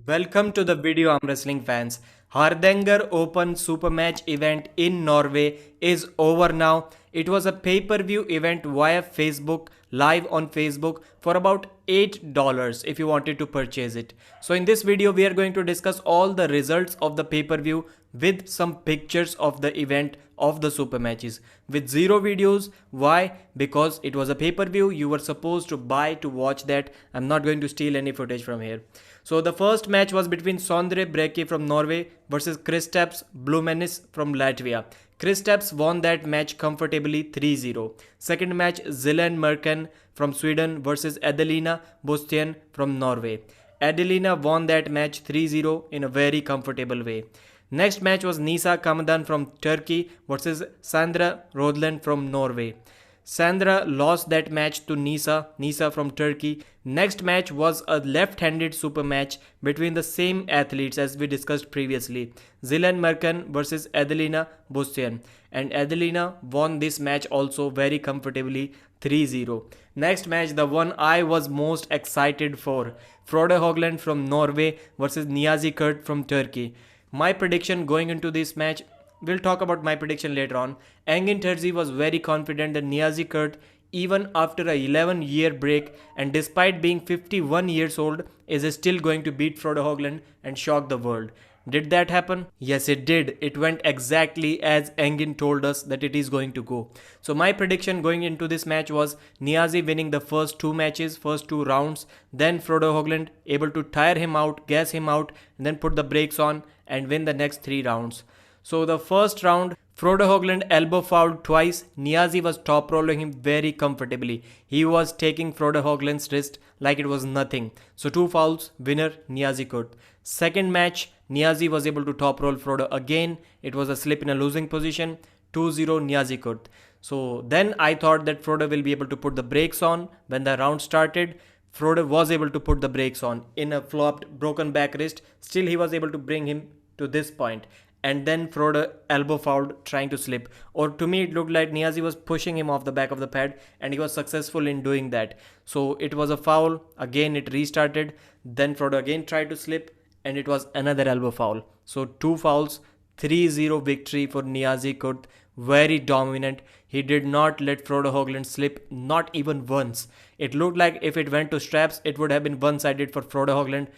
Welcome to the video, arm wrestling fans. Hardanger Open Super Match event in Norway is over now. It was a pay-per-view event via Facebook, live on Facebook for about $8 if you wanted to purchase it. So in this video, we are going to discuss all the results of the pay-per-view with some pictures of the event of the super matches with zero videos. Why? Because it was a pay-per-view. You were supposed to buy to watch that. I'm not going to steal any footage from here. So the first match was between Sondre Brekke from Norway versus Kristaps Blumanis from Latvia. Kristaps won that match comfortably 3-0. Second match, Zilan Mercan from Sweden versus Adelina Busthian from Norway. Adelina won that match 3-0 in a very comfortable way. Next match was Nisa Camadan from Turkey versus Sandra Rødland from Norway. Sandra lost that match to Nisa from Turkey. Next match was a left-handed super match between the same athletes as we discussed previously. Zilan Mercan versus Adelina Busthian. And Adelina won this match also very comfortably 3-0. Next match, the one I was most excited for. Frode Hogland from Norway versus Niyazi from Turkey. My prediction going into this match, we'll talk about my prediction later on. Engin Terzi was very confident that Niyazi, even after a 11-year break and despite being 51 years old, is still going to beat Frode Hogland and shock the world. Did that happen? Yes, it did. It went exactly as Engin told us that it is going to go. So my prediction going into this match was Niyazi winning the first two matches, first two rounds, then Frode Hogland able to tire him out, gas him out, and then put the brakes on and win the next three rounds. So the first round, Frode Hogland elbow fouled twice. Niyazi was top rolling him very comfortably. He was taking Frode Hogland's wrist like it was nothing. So two fouls, winner Niyazi. Second match, Niyazi was able to top roll Frode again. It was a slip in a losing position, 2-0 Niyazi. So then I thought that Frode will be able to put the brakes on. When the round started, Frode was able to put the brakes on in a flopped broken back wrist. Still he was able to bring him to this point. And then Frode elbow fouled trying to slip. Or to me it looked like Niyazi was pushing him off the back of the pad and he was successful in doing that. So it was a foul. Again it restarted. Then Frode again tried to slip and it was another elbow foul. So two fouls, 3-0 victory for Niyazi. Very dominant. He did not let Frode Hogland slip, not even once. It looked like if it went to straps, it would have been one-sided for Frode Hogland.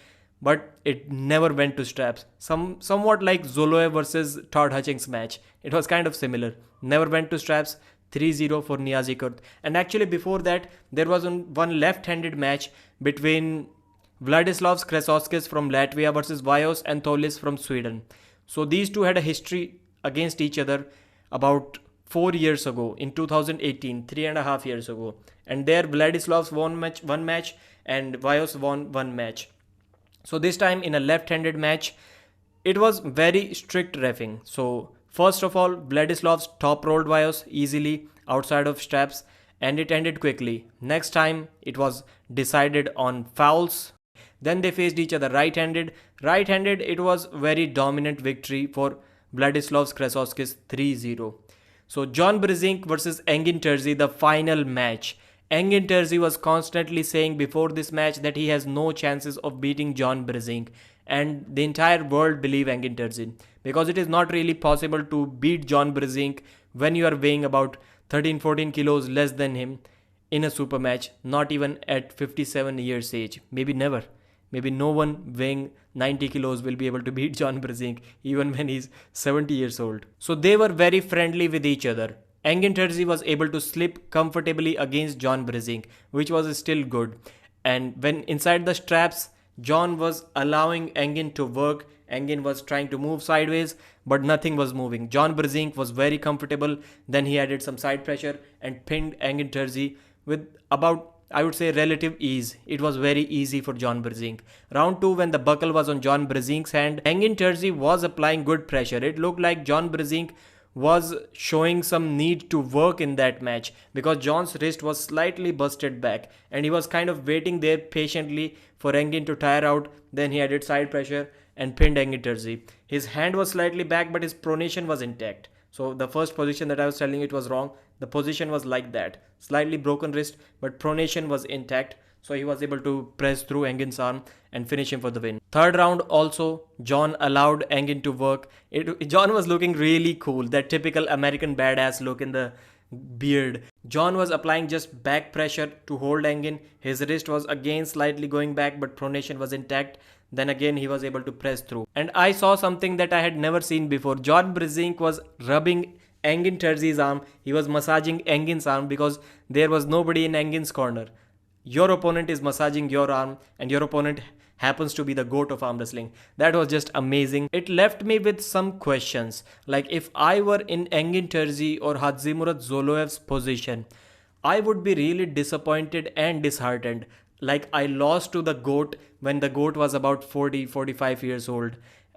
But it never went to straps. Somewhat like Zoloe versus Todd Hutchings match. It was kind of similar. Never went to straps. 3-0 for Niyazi. And actually before that, there was one left-handed match between Vladislavs Krasowskis from Latvia versus Vaios and Tolis from Sweden. So these two had a history against each other about 4 years ago in 2018, 3.5 years ago. And there Vladislavs won one match and Vaios won one match. So this time in a left-handed match, it was very strict reffing. So first of all, Vladislavs top rolled Vaios easily outside of straps and it ended quickly. Next time it was decided on fouls. Then they faced each other right-handed. Right-handed, it was very dominant victory for Vladislavs Krasowskis 3-0. So John Brzenk versus Engin Terzi, the final match. Engin Terzi was constantly saying before this match that he has no chances of beating John Brzenk, and the entire world believe Engin Terzi because it is not really possible to beat John Brzenk when you are weighing about 13-14 kilos less than him in a super match, not even at 57 years age. Maybe never. Maybe no one weighing 90 kilos will be able to beat John Brzenk even when he's 70 years old. So they were very friendly with each other. Engin Terzi was able to slip comfortably against John Brzenk, which was still good. And when inside the straps, John was allowing Engin to work. Engin was trying to move sideways, but nothing was moving. John Brzenk was very comfortable. Then he added some side pressure and pinned Engin Terzi with about, I would say, relative ease. It was very easy for John Brzenk. Round 2, when the buckle was on John Brzenk's hand, Engin Terzi was applying good pressure. It looked like John Brzenk was showing some need to work in that match because John's wrist was slightly busted back and he was kind of waiting there patiently for Engin to tire out. Then he added side pressure and pinned Engin Terzi. His hand was slightly back but his pronation was intact. So the first position that I was telling it was wrong. The position was like that. Slightly broken wrist but pronation was intact. So he was able to press through Engin's arm and finish him for the win. Third round also, John allowed Engin to work. John was looking really cool, that typical American badass look in the beard. John was applying just back pressure to hold Engin. His wrist was again slightly going back, but pronation was intact. Then again he was able to press through. And I saw something that I had never seen before. John Brzenk was rubbing Engin Terzi's arm. He was massaging Engin's arm because there was nobody in Engin's corner. Your opponent is massaging your arm and your opponent happens to be the GOAT of arm wrestling. That was just amazing. It left me with some questions. Like if I were in Engin Terzi or Hadzimurat Zoloev's position, I would be really disappointed and disheartened. Like I lost to the GOAT when the GOAT was about 40-45 years old.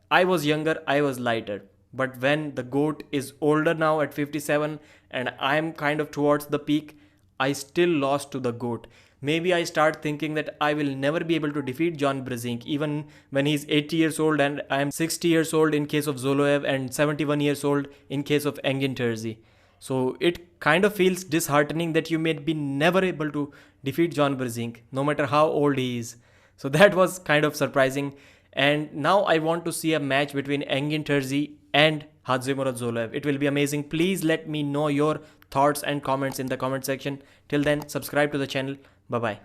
I was younger, I was lighter. But when the GOAT is older now at 57 and I'm kind of towards the peak, I still lost to the GOAT. Maybe I start thinking that I will never be able to defeat John Brzenk even when he's 80 years old and I am 60 years old in case of Zoloev and 71 years old in case of Engin Terzi. So it kind of feels disheartening that you may be never able to defeat John Brzenk no matter how old he is. So that was kind of surprising. And now I want to see a match between Engin Terzi and Hadzimurat Zoloev. It will be amazing. Please let me know your thoughts and comments in the comment section. Till then, subscribe to the channel. Bye-bye.